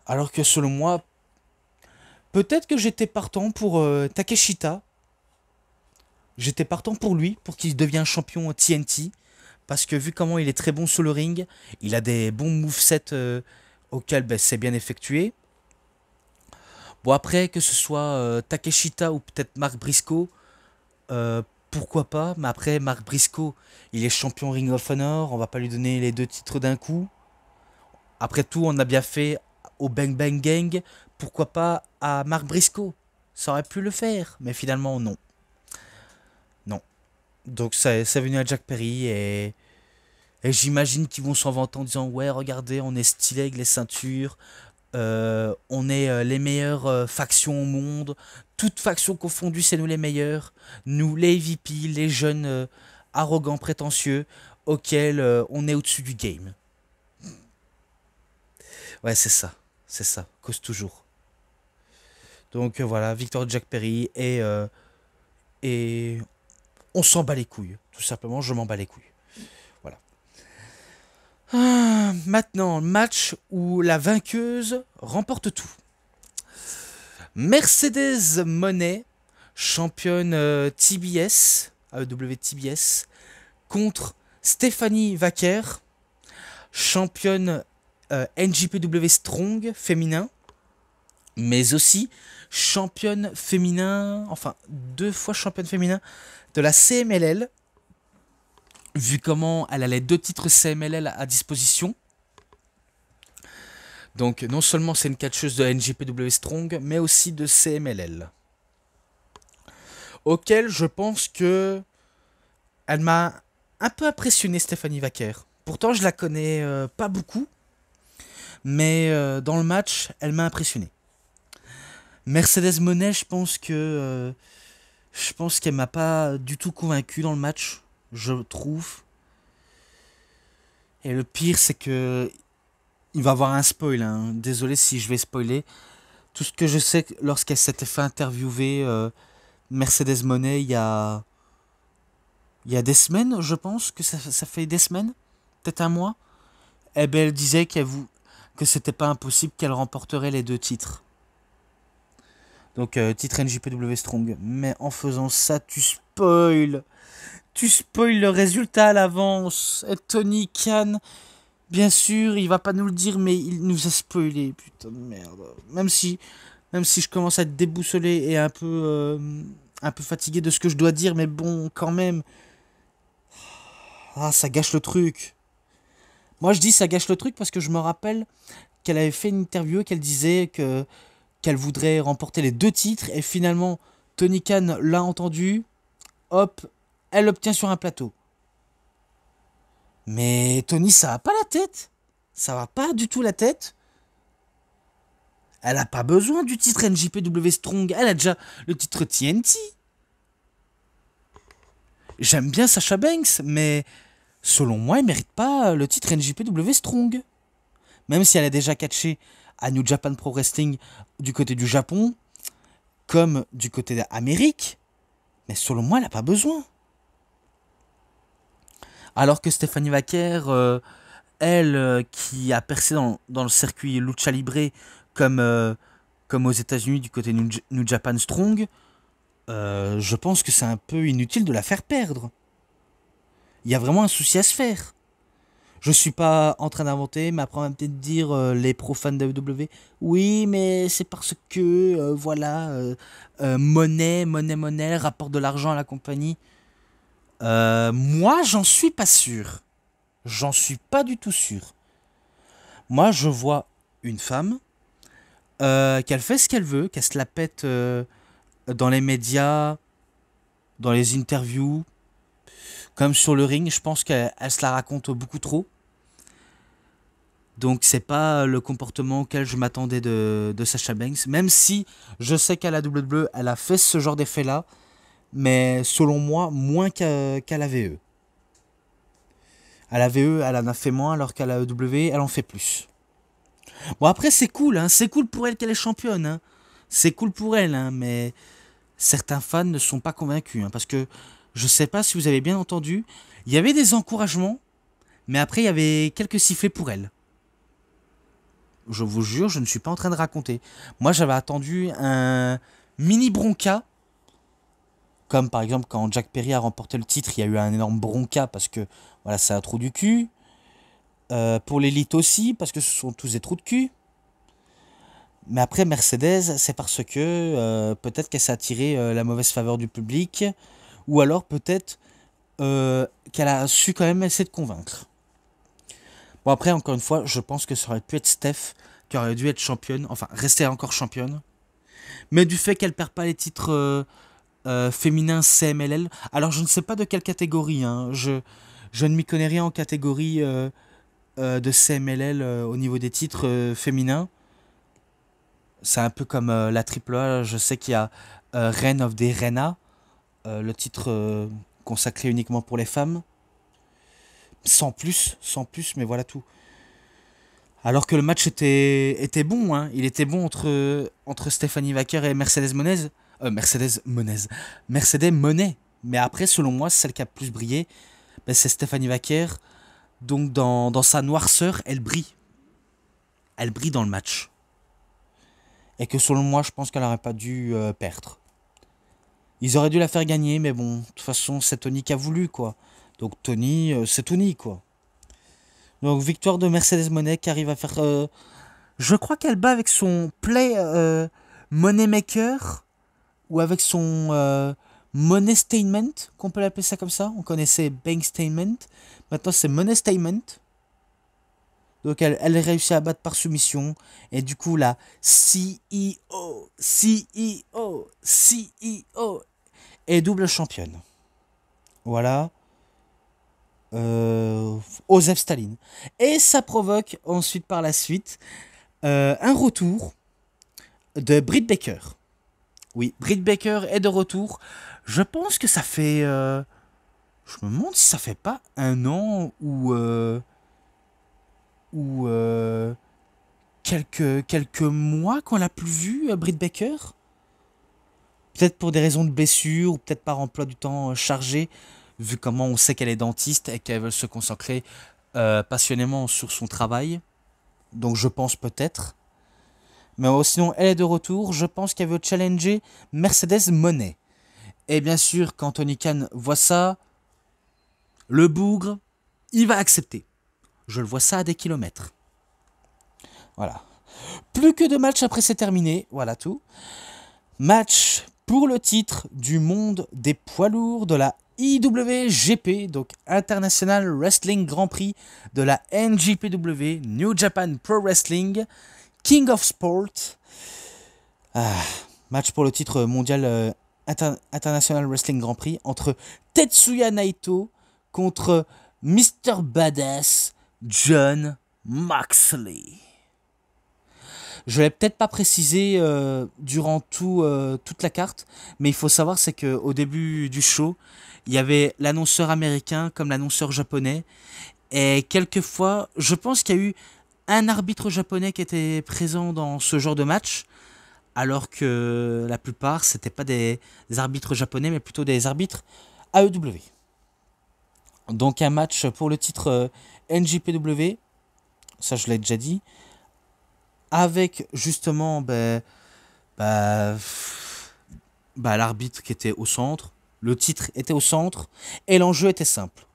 Alors que selon moi, peut-être que j'étais partant pour Takeshita. J'étais partant pour lui, pour qu'il devienne champion TNT. Parce que vu comment il est très bon sur le ring, il a des bons movesets auxquels ben, c'est bien effectué. Bon après, que ce soit Takeshita ou peut-être Mark Briscoe, pourquoi pas. Mais après, Mark Briscoe, il est champion Ring of Honor, on va pas lui donner les deux titres d'un coup. Après tout, on a bien fait au Bang Bang Gang, pourquoi pas à Mark Briscoe? Ça aurait pu le faire, mais finalement non. Non. Donc c'est venu à Jack Perry et j'imagine qu'ils vont s'en vanter en disant ouais regardez on est stylé avec les ceintures, on est les meilleures factions au monde, toutes factions confondues c'est nous les meilleurs, nous les VP, les jeunes arrogants prétentieux auxquels on est au-dessus du game. Ouais c'est ça, cause toujours. Donc voilà, victoire de Jack Perry et on s'en bat les couilles, tout simplement je m'en bats les couilles. Voilà. Maintenant, match où la vainqueuse remporte tout. Mercedes Moné, championne TBS, AEW TBS, contre Stephanie Wacker, championne NJPW Strong féminin, mais aussi championne féminin, enfin 2 fois championne féminin de la CMLL, vu comment elle a les 2 titres CMLL à disposition. Donc non seulement c'est une catcheuse de NJPW Strong, mais aussi de CMLL. Auquel je pense que elle m'a un peu impressionné, Stephanie Wacker. Pourtant je la connais pas beaucoup, mais dans le match elle m'a impressionné. Mercedes Monet, je pense qu'elle m'a pas du tout convaincu dans le match, je trouve. Et le pire, c'est que il va y avoir un spoil, hein. Désolé si je vais spoiler. Tout ce que je sais, lorsqu'elle s'était fait interviewer Mercedes Monet il y a des semaines, je pense que ça fait des semaines, peut-être un mois. Eh ben, elle disait que c'était pas impossible qu'elle remporterait les deux titres. Donc titre NJPW Strong. Mais en faisant ça, tu spoil le résultat à l'avance. Et Tony Khan, bien sûr, il va pas nous le dire, mais il nous a spoilé. Putain de merde. Même si je commence à être déboussolé et un peu fatigué de ce que je dois dire, mais bon, quand même. Ah, ça gâche le truc. Moi, je dis ça gâche le truc parce que je me rappelle qu'elle avait fait une interview et qu'elle disait qu'elle voudrait remporter les deux titres. Et finalement, Tony Khan l'a entendu. Hop, elle l'obtient sur un plateau. Mais Tony, ça va pas la tête. Ça va pas du tout la tête. Elle a pas besoin du titre NJPW Strong. Elle a déjà le titre TNT. J'aime bien Sasha Banks, mais selon moi, elle mérite pas le titre NJPW Strong. Même si elle a déjà catché à New Japan Pro Wrestling du côté du Japon, comme du côté d'Amérique, mais selon moi, elle n'a pas besoin. Alors que Stephanie Wacker, elle, qui a percé dans le circuit Lucha Libre comme, comme aux États-Unis du côté New Japan Strong, je pense que c'est un peu inutile de la faire perdre. Il y a vraiment un souci à se faire. Je suis pas en train d'inventer, mais après on va peut-être dire les pros fans de WWE. Oui, mais c'est parce que voilà, monnaie, rapport de l'argent à la compagnie. Moi, j'en suis pas sûr. J'en suis pas du tout sûr. Moi, je vois une femme qu'elle fait ce qu'elle veut, qu'elle se la pète dans les médias, dans les interviews, comme sur le ring. Je pense qu'elle se la raconte beaucoup trop. Donc c'est pas le comportement auquel je m'attendais de Sasha Banks, même si je sais qu'à la WWE, elle a fait ce genre d'effet-là, mais selon moi, moins qu'à la VE. À la VE, elle en a fait moins, alors qu'à la EW, elle en fait plus. Bon après c'est cool, hein, c'est cool pour elle qu'elle est championne, hein. C'est cool pour elle, hein, mais certains fans ne sont pas convaincus, hein, parce que je sais pas si vous avez bien entendu, il y avait des encouragements, mais après il y avait quelques sifflets pour elle. Je vous jure, je ne suis pas en train de raconter. Moi, j'avais attendu un mini bronca. Comme par exemple, quand Jack Perry a remporté le titre, il y a eu un énorme bronca parce que voilà, c'est un trou du cul. Pour l'élite aussi, parce que ce sont tous des trous de cul. Mais après, Mercedes, c'est parce que peut-être qu'elle s'est attirée la mauvaise faveur du public. Ou alors peut-être qu'elle a su quand même essayer de convaincre. Bon, après, encore une fois, je pense que ça aurait pu être Steph qui aurait dû être championne, enfin rester encore championne. Mais du fait qu'elle perd pas les titres féminins CMLL, alors je ne sais pas de quelle catégorie, hein, je ne m'y connais rien en catégorie de CMLL au niveau des titres féminins. C'est un peu comme la AAA, je sais qu'il y a Reign of the Reina, le titre consacré uniquement pour les femmes. Sans plus, mais voilà tout. Alors que le match était bon, hein. Il était bon entre Stephanie Wacker et Mercedes Monez. Mercedes Monez. Mercedes Monet. Mais après, selon moi, celle qui a plus brillé, ben, c'est Stephanie Wacker. Donc dans sa noirceur, elle brille. Elle brille dans le match. Et que selon moi, je pense qu'elle n'aurait pas dû perdre. Ils auraient dû la faire gagner, mais bon, de toute façon, c'est Tony qui a voulu, quoi. Donc Tony, c'est Tony, quoi. Donc victoire de Mercedes Monet qui arrive à faire... je crois qu'elle bat avec son play Moneymaker ou avec son Money Statement, qu'on peut l'appeler ça comme ça. On connaissait Bank Statement. Maintenant c'est Money Statement. Donc elle réussit à battre par soumission. Et du coup la CEO est double championne. Voilà. Osef Staline. Et ça provoque ensuite par la suite un retour de Britt Baker. Oui, Britt Baker est de retour. Je pense que ça fait... je me demande si ça fait pas un an ou quelques mois qu'on l'a plus vue, Britt Baker. Peut-être pour des raisons de blessure ou peut-être par emploi du temps chargé, vu comment on sait qu'elle est dentiste et qu'elle veut se concentrer passionnément sur son travail. Donc je pense peut-être. Mais sinon, elle est de retour. Je pense qu'elle veut challenger Mercedes Moné. Et bien sûr, quand Tony Khan voit ça, le bougre, il va accepter. Je le vois ça à des kilomètres. Voilà. Plus que 2 matchs après c'est terminé. Voilà tout. Match pour le titre du monde des poids lourds de la IWGP, donc International Wrestling Grand Prix, de la NJPW, New Japan Pro Wrestling, King of Sport. Match pour le titre mondial International Wrestling Grand Prix entre Tetsuya Naito contre Mr. Badass Jon Moxley. Je l'ai peut-être pas précisé durant toute la carte, mais il faut savoir c'est qu'au début du show, il y avait l'annonceur américain comme l'annonceur japonais, et quelquefois, je pense qu'il y a eu un arbitre japonais qui était présent dans ce genre de match, alors que la plupart c'était pas des arbitres japonais, mais plutôt des arbitres AEW. Donc un match pour le titre NJPW, ça je l'ai déjà dit, avec justement l'arbitre qui était au centre, le titre était au centre, et l'enjeu était simple.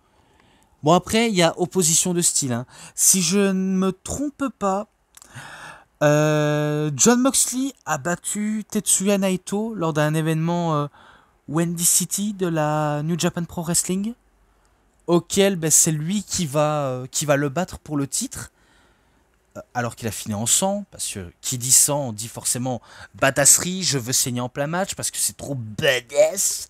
Bon après, il y a opposition de style. Hein. Si je ne me trompe pas, Jon Moxley a battu Tetsuya Naito lors d'un événement Wendy City de la New Japan Pro Wrestling, auquel c'est lui qui va le battre pour le titre. Alors qu'il a fini en sang, parce que qui dit sang dit forcément badasserie, je veux saigner en plein match parce que c'est trop badass.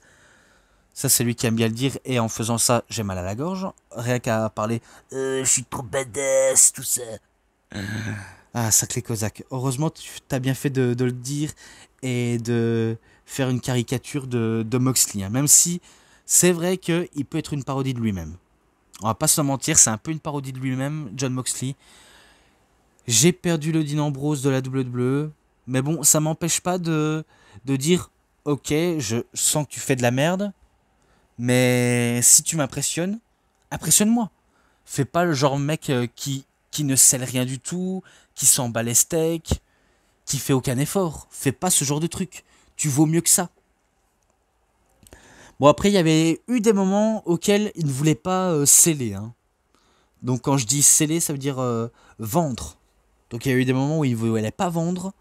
Ça c'est lui qui aime bien le dire, et en faisant ça j'ai mal à la gorge, rien qu'à parler je suis trop badass, tout ça. Ah sacré Kozak, heureusement tu as bien fait de le dire et de faire une caricature de Moxley, hein. Même si c'est vrai qu'il peut être une parodie de lui-même. On va pas se mentir, c'est un peu une parodie de lui-même, Jon Moxley. J'ai perdu le Dean Ambrose de la WWE, mais bon, ça m'empêche pas de dire ok, je sens que tu fais de la merde, mais si tu m'impressionnes, impressionne-moi. Fais pas le genre mec qui ne scelle rien du tout, qui s'en bat les steaks, qui fait aucun effort. Fais pas ce genre de truc. Tu vaux mieux que ça. Bon, après, il y avait eu des moments auxquels il ne voulait pas sceller. Hein. Donc, quand je dis sceller, ça veut dire vendre. Donc il y a eu des moments où il ne voulait pas vendre.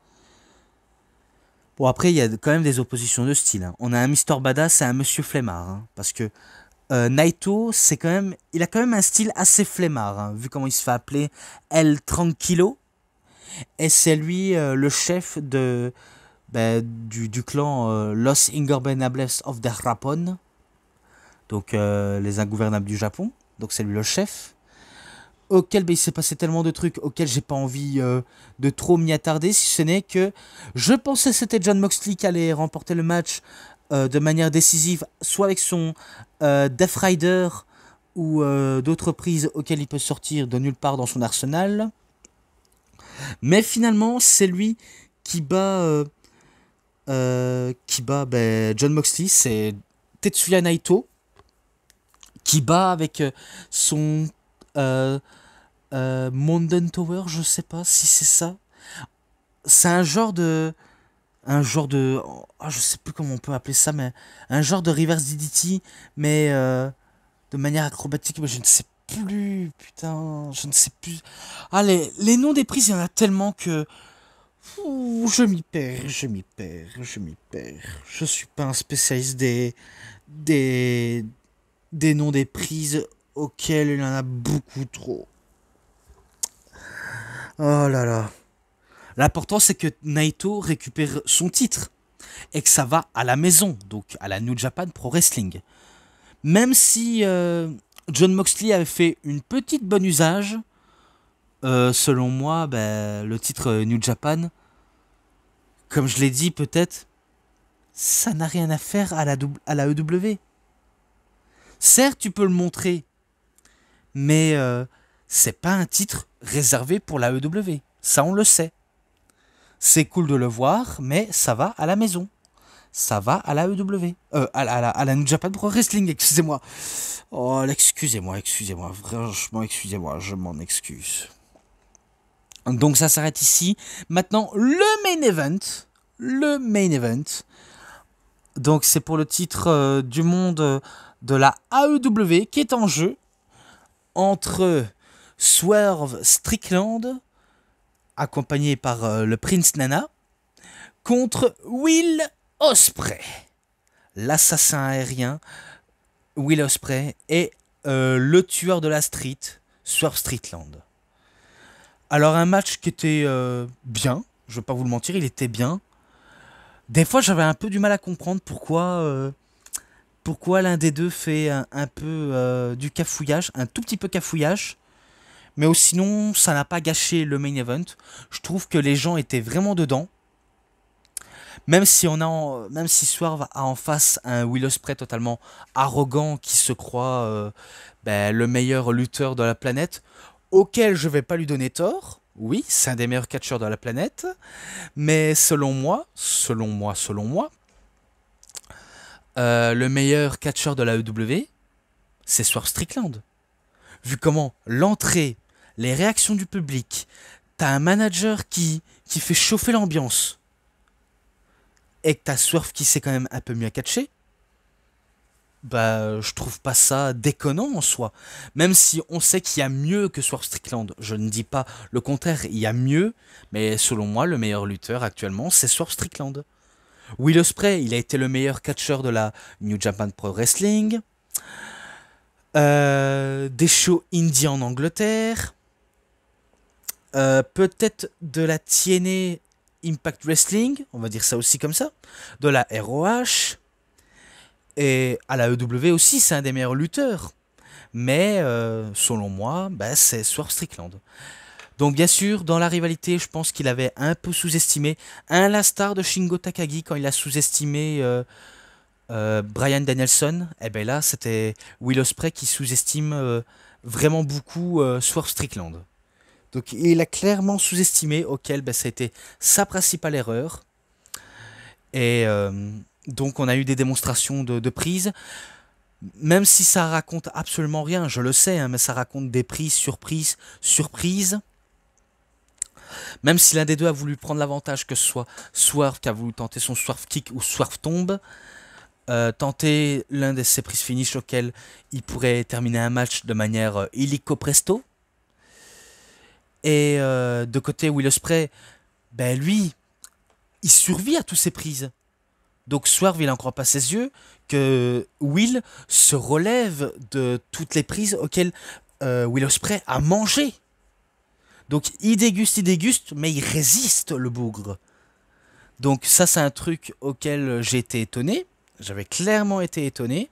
Bon après il y a quand même des oppositions de style. Hein. On a un Mr. Badass et un Monsieur Flemmard. Hein, parce que Naito, il a quand même un style assez flemmard. Hein, vu comment il se fait appeler El Tranquilo. Et c'est lui le chef du clan Los Ingobernables of the Japón. Donc les ingouvernables du Japon. Donc c'est lui le chef. Auquel il s'est passé tellement de trucs auxquels j'ai pas envie de trop m'y attarder, si ce n'est que je pensais que c'était Jon Moxley qui allait remporter le match de manière décisive, soit avec son Death Rider ou d'autres prises auxquelles il peut sortir de nulle part dans son arsenal. Mais finalement, c'est lui qui bat Jon Moxley, c'est Tetsuya Naito qui bat avec son Mountain Tower, je sais pas si c'est ça. C'est un genre de je sais plus comment on peut appeler ça, mais un genre de reverse DDT, mais de manière acrobatique, mais je ne sais plus, putain, je ne sais plus. Ah, les noms des prises, il y en a tellement que je m'y perds. Je suis pas un spécialiste des noms des prises auxquels il y en a beaucoup trop. Oh là là. L'important c'est que Naito récupère son titre et que ça va à la maison, donc à la New Japan Pro Wrestling. Même si Jon Moxley avait fait une petite bonne usage, selon moi, le titre New Japan, comme je l'ai dit peut-être, ça n'a rien à faire à la EW. Certes, tu peux le montrer, mais c'est pas un titre réservé pour la EW. Ça, on le sait. C'est cool de le voir, mais ça va à la maison. Ça va à la EW. À la New Japan Pro Wrestling, excusez-moi. Oh, excusez-moi. Franchement, excusez-moi, je m'en excuse. Donc ça s'arrête ici. Maintenant, le main event. Le main event. Donc c'est pour le titre du monde de la AEW qui est en jeu entre Swerve Strickland, accompagné par le Prince Nana, contre Will Ospreay, l'assassin aérien Will Ospreay et le tueur de la street, Swerve Strickland. Alors un match qui était bien, je vais pas vous le mentir, il était bien. Des fois j'avais un peu du mal à comprendre pourquoi l'un des deux fait un peu du cafouillage, un tout petit peu cafouillage. Mais sinon ça n'a pas gâché le main event. Je trouve que les gens étaient vraiment dedans. Même si Swerve a en face un Will Ospreay totalement arrogant qui se croit le meilleur lutteur de la planète, auquel je vais pas lui donner tort. Oui, c'est un des meilleurs catcheurs de la planète, mais selon moi, le meilleur catcheur de la EW, c'est Swerve Strickland. Vu comment l'entrée, les réactions du public, t'as un manager qui fait chauffer l'ambiance, et que t'as Swerve qui sait quand même un peu mieux catcher, je trouve pas ça déconnant en soi. Même si on sait qu'il y a mieux que Swerve Strickland. Je ne dis pas le contraire, il y a mieux, mais selon moi, le meilleur lutteur actuellement, c'est Swerve Strickland. Will Ospreay, il a été le meilleur catcheur de la New Japan Pro Wrestling. Des shows indie en Angleterre. Peut-être de la TNA Impact Wrestling, on va dire ça aussi comme ça. De la ROH. Et à la EW aussi, c'est un des meilleurs lutteurs. Mais selon moi, c'est Swerve Strickland. Donc bien sûr, dans la rivalité, je pense qu'il avait un peu sous-estimé, à l'instar de Shingo Takagi quand il a sous-estimé Bryan Danielson. Et bien là, c'était Will Ospreay qui sous-estime vraiment beaucoup Swerve Strickland. Donc il a clairement sous-estimé, auquel ça a été sa principale erreur. Et donc on a eu des démonstrations de prises. Même si ça raconte absolument rien, je le sais, hein, mais ça raconte des prises, surprises. Même si l'un des deux a voulu prendre l'avantage, que ce soit Swerve qui a voulu tenter son Swerve Kick ou Swerve Tombe, tenter l'un de ses prises finish auquel il pourrait terminer un match de manière illico presto. Et de côté Will Ospreay, lui, il survit à toutes ces prises. Donc Swerve, il n'en croit pas ses yeux que Will se relève de toutes les prises auxquelles Will Ospreay a mangé. Donc il déguste, mais il résiste, le bougre. Donc ça, c'est un truc auquel j'ai été étonné. J'avais clairement été étonné.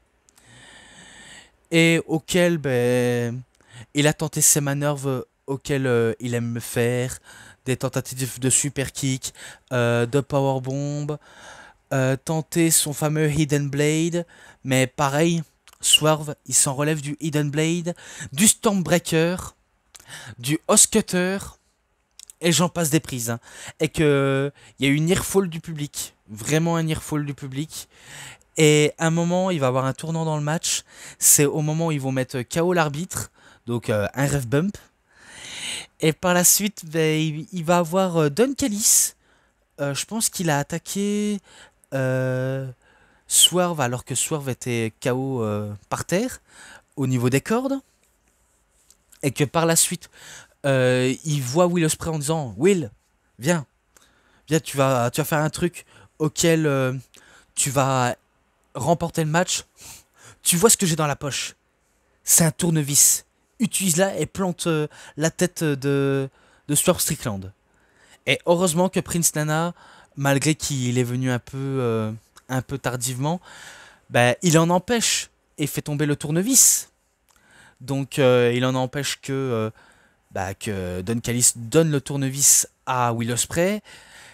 Et auquel, il a tenté ses manœuvres auxquelles il aime me faire. Des tentatives de super kick, de powerbomb. Tenter son fameux Hidden Blade. Mais pareil, Swerve, il s'en relève du Hidden Blade, du Stormbreaker, du Oscutter, et j'en passe des prises. Hein. Et qu'il y a eu une earfall du public. Vraiment un earfall du public. Et à un moment, il va y avoir un tournant dans le match. C'est au moment où ils vont mettre KO l'arbitre. Donc un ref bump. Et par la suite, il va avoir Don Callis. Je pense qu'il a attaqué Swerve alors que Swerve était KO par terre au niveau des cordes. Et que par la suite, il voit Will Ospreay en disant « Will, viens, tu vas faire un truc auquel tu vas remporter le match. Tu vois ce que j'ai dans la poche. C'est un tournevis. Utilise-la et plante la tête de Swerve Strickland. » Et heureusement que Prince Nana, malgré qu'il est venu un peu tardivement, il en empêche et fait tomber le tournevis. Donc il en empêche que que Don Callis donne le tournevis à Will Ospreay.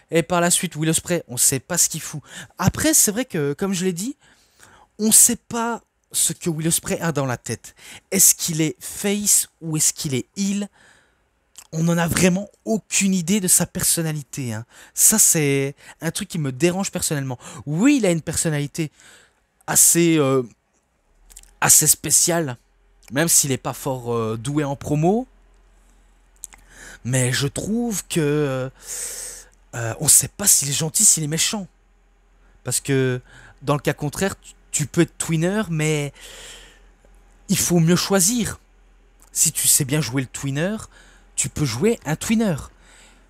Et par la suite, Will Ospreay, on sait pas ce qu'il fout. Après, c'est vrai que, comme je l'ai dit, on sait pas ce que Will Ospreay a dans la tête. Est-ce qu'il est face ou est-ce qu'il est heel? On n'en a vraiment aucune idée de sa personnalité. Hein. Ça, c'est un truc qui me dérange personnellement. Oui, il a une personnalité assez, assez spéciale, même s'il n'est pas fort doué en promo. Mais je trouve que on ne sait pas s'il est gentil, s'il est méchant. Parce que dans le cas contraire, tu peux être twinner, mais il faut mieux choisir. Si tu sais bien jouer le twinner, tu peux jouer un twinner.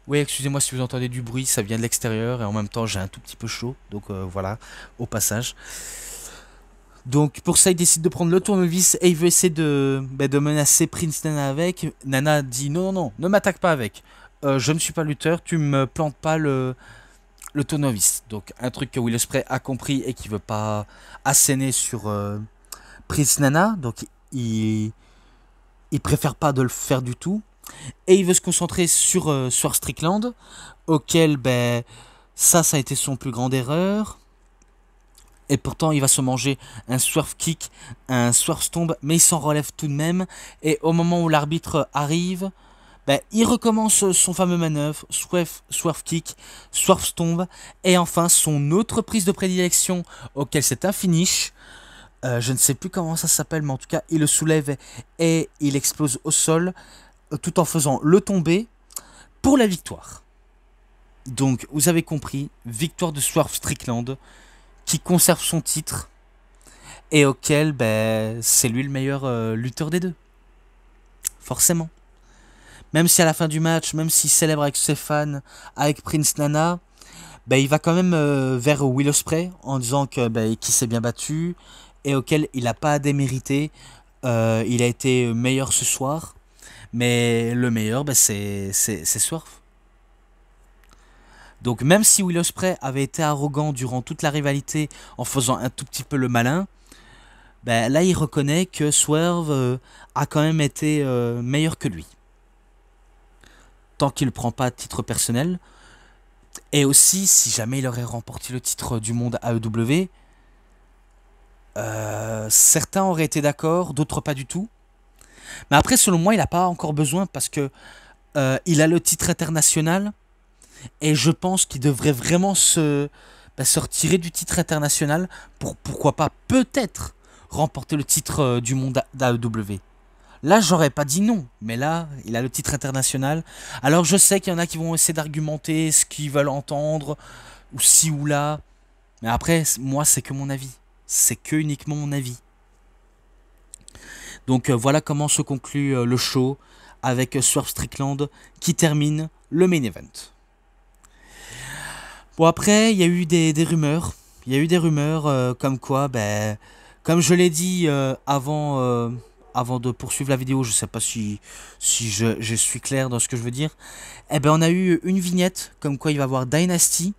Oui, excusez-moi si vous entendez du bruit, ça vient de l'extérieur et en même temps j'ai un tout petit peu chaud, donc voilà, au passage. Donc pour ça il décide de prendre le tournevis et il veut essayer de menacer Prince Nana avec. Nana dit non, non, non, ne m'attaque pas avec. Je ne suis pas lutteur, tu me plantes pas le tournevis. Donc un truc que Will Ospreay a compris et qui veut pas asséner sur Prince Nana, donc il préfère pas de le faire du tout. Et il veut se concentrer sur Swerve Strickland, auquel, ça a été son plus grande erreur. Et pourtant, il va se manger un Swerve Kick, un Swerve Stomp, mais il s'en relève tout de même. Et au moment où l'arbitre arrive, il recommence son fameux manœuvre, Swerve Kick, Swerve Stomp, et enfin son autre prise de prédilection, auquel c'est un finish. Je ne sais plus comment ça s'appelle, mais en tout cas, il le soulève et il explose au sol, tout en faisant le tomber pour la victoire. Donc, vous avez compris, victoire de Swerve Strickland, qui conserve son titre, et auquel, c'est lui le meilleur lutteur des deux. Forcément. Même si à la fin du match, même s'il célèbre avec ses fans, avec Prince Nana, il va quand même vers Will Ospreay, en disant qu'il s'est bien battu, et auquel il n'a pas à démériter. Il a été meilleur ce soir. Mais le meilleur, c'est Swerve. Donc même si Will Ospreay avait été arrogant durant toute la rivalité en faisant un tout petit peu le malin, là il reconnaît que Swerve a quand même été meilleur que lui. Tant qu'il ne prend pas à titre personnel. Et aussi, si jamais il aurait remporté le titre du monde AEW, certains auraient été d'accord, d'autres pas du tout. Mais après, selon moi, il n'a pas encore besoin parce que il a le titre international et je pense qu'il devrait vraiment se retirer du titre international pour, pourquoi pas, peut-être remporter le titre du monde d'AEW. Là, j'aurais pas dit non, mais là, il a le titre international. Alors, je sais qu'il y en a qui vont essayer d'argumenter ce qu'ils veulent entendre, ou ci ou là. Mais après, moi, c'est que mon avis. C'est que uniquement mon avis. Donc voilà comment se conclut le show avec Swerve Strickland qui termine le main event. Bon après, il y a eu des rumeurs. Il y a eu des rumeurs comme quoi, comme je l'ai dit avant de poursuivre la vidéo, je sais pas si je suis clair dans ce que je veux dire. On a eu une vignette comme quoi il va y avoir Dynasty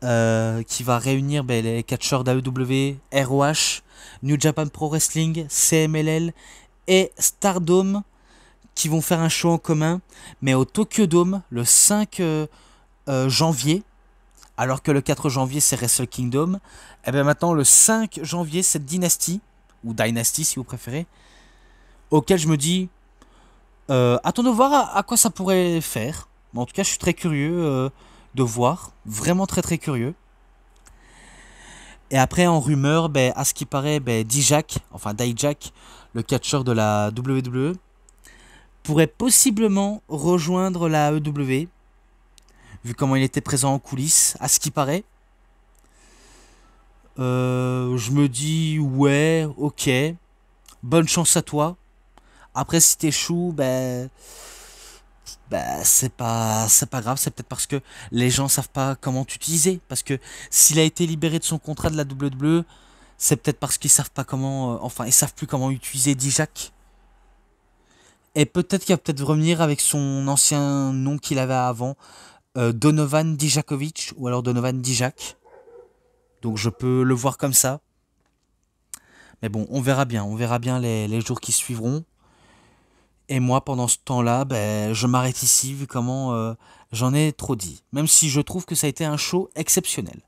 qui va réunir les catcheurs d'AEW, ROH, New Japan Pro Wrestling, CMLL et Stardom qui vont faire un show en commun, mais au Tokyo Dome le 5 janvier, alors que le 4 janvier c'est Wrestle Kingdom. Maintenant le 5 janvier c'est Dynasty, ou Dynasty si vous préférez, auquel je me dis, attendons de voir à quoi ça pourrait faire. Mais en tout cas je suis très curieux de voir, vraiment très très curieux. Et après en rumeur, à ce qui paraît, Dijak, le catcheur de la WWE, pourrait possiblement rejoindre la AEW, vu comment il était présent en coulisses, à ce qui paraît. Je me dis, ouais, ok, bonne chance à toi. Après si t'échoues, c'est pas grave, c'est peut-être parce que les gens savent pas comment t'utiliser. Parce que s'il a été libéré de son contrat de la WWE, c'est peut-être parce qu'ils savent pas comment, ils savent plus comment utiliser Dijak. Et peut-être qu'il va peut-être revenir avec son ancien nom qu'il avait avant, Donovan Dijakovic, ou alors Donovan Dijak. Donc je peux le voir comme ça. Mais bon, on verra bien les jours qui suivront. Et moi, pendant ce temps-là, ben, je m'arrête ici, vu comment j'en ai trop dit. Même si je trouve que ça a été un show exceptionnel.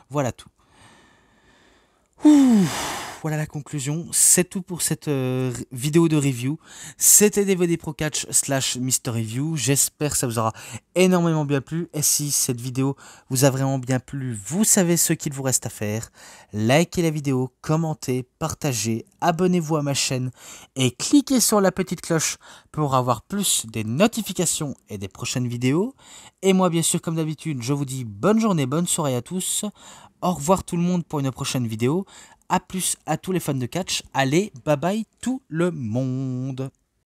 Voilà tout. Ouh, voilà la conclusion. C'est tout pour cette vidéo de review. C'était DVD Pro Catch / Mister Review. J'espère que ça vous aura énormément bien plu. Et si cette vidéo vous a vraiment bien plu, vous savez ce qu'il vous reste à faire. Likez la vidéo, commentez, partagez, abonnez-vous à ma chaîne et cliquez sur la petite cloche pour avoir plus des notifications et des prochaines vidéos. Et moi, bien sûr, comme d'habitude, je vous dis bonne journée, bonne soirée à tous. Au revoir tout le monde pour une prochaine vidéo. A plus à tous les fans de catch. Allez, bye bye tout le monde.